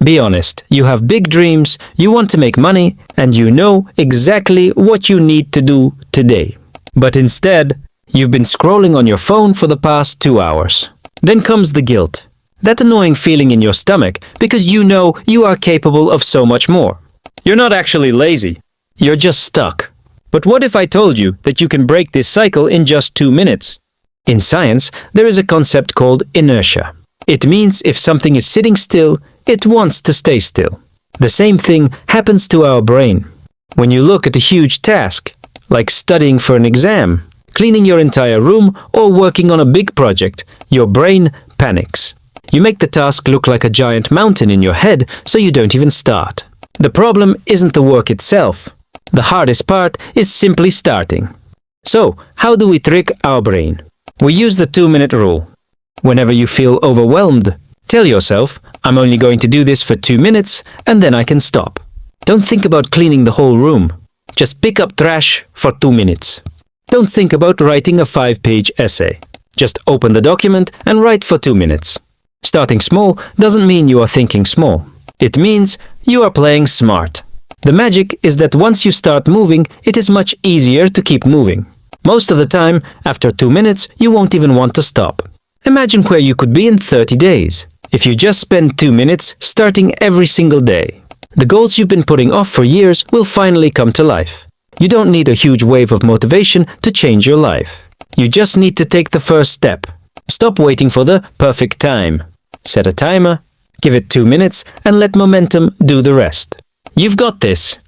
Be honest, you have big dreams, you want to make money, and you know exactly what you need to do today. But instead, you've been scrolling on your phone for the past 2 hours. Then comes the guilt. That annoying feeling in your stomach because you know you are capable of so much more. You're not actually lazy. You're just stuck. But what if I told you that you can break this cycle in just 2 minutes? In science, there is a concept called inertia. It means if something is sitting still, it wants to stay still. The same thing happens to our brain. When you look at a huge task, like studying for an exam, cleaning your entire room, or working on a big project, your brain panics. You make the task look like a giant mountain in your head, so you don't even start. The problem isn't the work itself. The hardest part is simply starting. So, how do we trick our brain? We use the 2-minute rule. Whenever you feel overwhelmed, tell yourself, I'm only going to do this for 2 minutes, and then I can stop. Don't think about cleaning the whole room. Just pick up trash for 2 minutes. Don't think about writing a 5-page essay. Just open the document and write for 2 minutes. Starting small doesn't mean you are thinking small. It means you are playing smart. The magic is that once you start moving, it is much easier to keep moving. Most of the time, after 2 minutes, you won't even want to stop. Imagine where you could be in 30 days, if you just spend 2 minutes starting every single day. The goals you've been putting off for years will finally come to life. You don't need a huge wave of motivation to change your life. You just need to take the first step. Stop waiting for the perfect time. Set a timer, give it 2 minutes, and let momentum do the rest. You've got this.